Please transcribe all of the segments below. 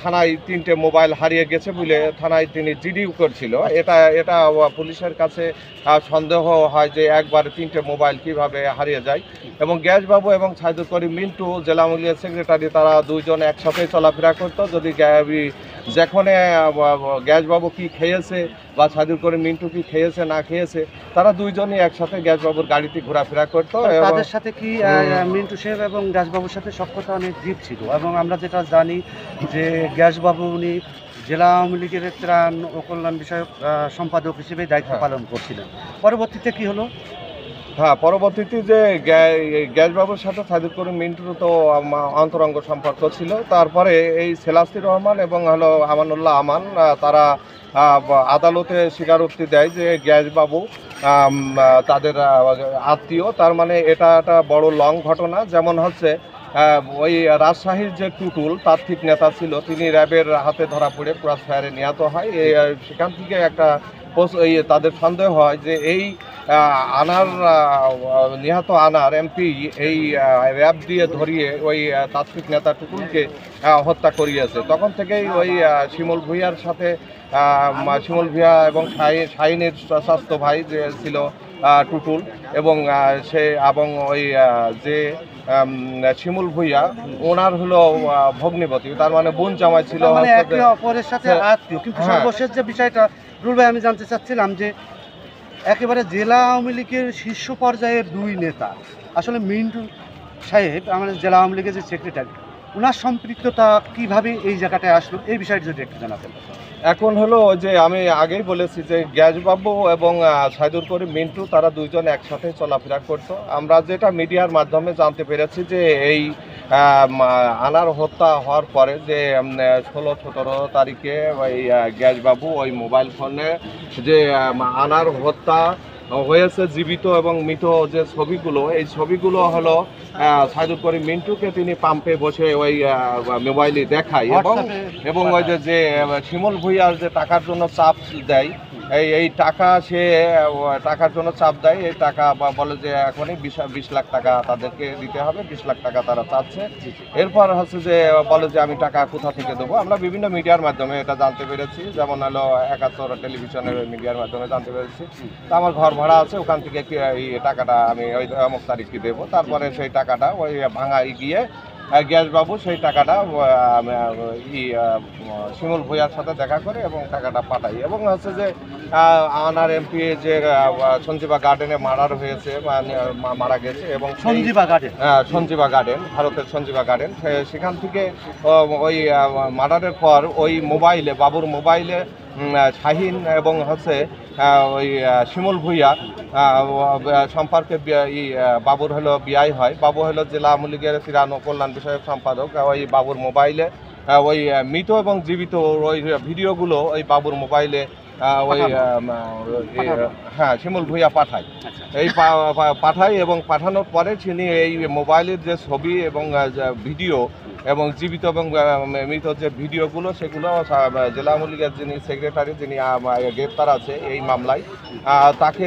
থানায় 3টে মোবাইল হারিয়ে গেছে বলে থানায় তিনি জিডিও করছিল। এটা এটা পুলিশের কাছে সন্দেহ হয় যে একবারে 3টে মোবাইল কিভাবে হারিয়ে যায়। এবং গ্যাসবাবু এবং সাইদুল করিম মিন্টু জেলা আওয়ামী লীগের সেক্রেটারি তারা দুইজন একসাথে চলাফেরা করতো। যদি যেখানে গ্যাসবাবু কি খেয়েছে বা সাইদুল করিম মিন্টু কি খেয়েছে না খেয়েছে, তারা দুইজনই একসাথে গ্যাসবাবুর গাড়িতে ঘোরাফেরা করতো। তাদের সাথে কি মিন্টু সাহেব এবং গ্যাসবাবুর সাথে সখ্যতা অনেক ডিপ ছিল, এবং আমরা যেটা জানি যে গ্যাসবাবু উনি জেলা আওয়ামী লীগের ত্রাণ ও কল্যাণ বিষয়ক সম্পাদক হিসেবে দায়িত্ব পালন করছিলেন। পরবর্তীতে কি হলো? হ্যাঁ, পরবর্তীতে যে গ্যাসবাবুর সাথে সাইদুল করিম মিন্টুর তো অন্তরঙ্গ সম্পর্ক ছিল। তারপরে এই সেলাস্তির রহমান এবং আমানুল্লাহ আমান তারা আদালতে স্বীকারোক্তি দেয় যে গ্যাসবাবু তাদের আত্মীয়। তার মানে এটা একটা বড় লং ঘটনা। যেমন হচ্ছে ওই রাজশাহীর যে টুটুল তাত্ত্বিক নেতা ছিল, তিনি র্যাবের হাতে ধরা পড়ে ক্রস ফায়ারে নিহত হয়। সেখান থেকে একটা তাদের সন্দেহ হয় যে এই আনার নিহত আনার এমপি এই র্যাব দিয়ে ধরিয়ে ওই তাত্ত্বিক নেতা টুটুলকে হত্যা করিয়েছে। তখন থেকেই ওই শিমুল ভূঁইয়ার সাথে শিমুল ভূঁইয়া এবং শাহিনের স্বাস্থ্য ভাই যে ছিল টুটুল, এবং সে এবং ওই যে শিমুল ভূঁইয়া ওনার হলো ভগ্নিপতি, তার মানে বোন জামাই ছিল, মানে একে অপরের সাথে আত্মীয়। কিন্তু সর্বশেষ যে বিষয়টা রুল ভাই আমি জানতে চাচ্ছিলাম যে একেবারে জেলা আওয়ামী লীগের শীর্ষ পর্যায়ের দুই নেতা, আসলে মিন্টু সাহেব আমাদের জেলা আওয়ামী লীগের যে সেক্রেটারি, ওনার সম্পৃক্ততা কিভাবে এই জায়গাটায় আসলো, এই বিষয়টি যদি একটু জানাতেন। এখন হলো যে আমি আগেই বলেছি যে গ্যাসবাবু এবং সাইদুল করিম মিন্টু তারা দুইজন একসাথে চলাফেরা করতো। আমরা যেটা মিডিয়ার মাধ্যমে জানতে পেরেছি যে এই আনার হত্যা হওয়ার পরে যে 16-17 তারিখে ওই গ্যাসবাবু ওই মোবাইল ফোনে যে আনার হত্যা হয়েছে জীবিত এবং মৃত যে ছবিগুলো, এই ছবিগুলো হলো সাইদুল করিম মিন্টুকে তিনি পাম্পে বসে ওই মোবাইলে দেখায়, এবং ওই যে শিমুল ভূঁইয়ার যে টাকার জন্য চাপ দেয়, এই টাকা সে টাকার জন্য চাপ দেয়। এই টাকা বলে যে এখনই 20 লাখ টাকা তাদেরকে দিতে হবে, 20 লাখ টাকা তারা চাচ্ছে। এরপর হচ্ছে যে বলে যে আমি টাকা কোথা থেকে দেবো। আমরা বিভিন্ন মিডিয়ার মাধ্যমে এটা জানতে পেরেছি, যেমন হলো 71 টেলিভিশনের মিডিয়ার মাধ্যমে জানতে পেরেছি। তা আমার ঘর ভাড়া আছে, ওখান থেকে এই টাকাটা আমি ওই অমুক তারিখে দেবো। তারপরে সেই টাকাটা ওই ভাঙায় গিয়ে গ্যাসবাবু সেই টাকাটা শিমুল ভূঁইয়ার সাথে দেখা করে এবং টাকাটা পাঠাই। এবং হচ্ছে যে আনার এমপি যে সঞ্জীবা গার্ডেনে মার্ডার হয়েছে, মারা গেছে, এবং সঞ্জীবা গার্ডেন, ভারতের সঞ্জীবা গার্ডেন, সেখান থেকে ওই মার্ডারের পর ওই মোবাইলে বাবুর মোবাইলে শাহিন এবং হচ্ছে ওই শিমুল ভূঁইয়া সম্পর্কে বাবুর হলো বিআই হয়। বাবু হলো জেলা আওয়ামী লীগের ত্রাণ ও কল্যাণ বিষয়ক সম্পাদক। ওই বাবুর মোবাইলে ওই মৃত এবং জীবিত ওই ভিডিওগুলো ওই বাবুর মোবাইলে ওই হ্যাঁ শিমুল ভূঁইয়া পাঠায়। এই পাঠায় এবং পাঠানোর পরে তিনি এই মোবাইলের যে ছবি এবং ভিডিও এবং জীবিত এবং মৃত যে ভিডিওগুলো, সেগুলো জেলা আওয়ামী লীগের যিনি সেক্রেটারি, যিনি গ্রেপ্তার আছে এই মামলায়, তাকে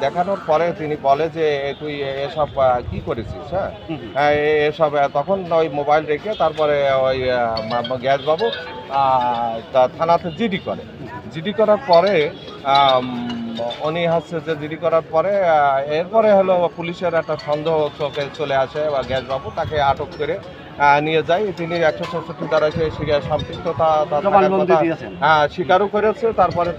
দেখানোর পরে তিনি বলে যে তুই এসব কি করেছিস, হ্যাঁ এসব। তখন ওই মোবাইল রেখে তারপরে ওই গ্যাসবাবু থানাতে জিডি করার পরে উনি হচ্ছে যে জিডি করার পরে এরপরে হলো পুলিশের একটা সন্দেহ চোখে চলে আসে, বা গ্যাসবাবু তাকে আটক করে নিয়ে যায়। তিনি 164 ধারায় সম্পৃক্ততা স্বীকারও করেছে। তারপরে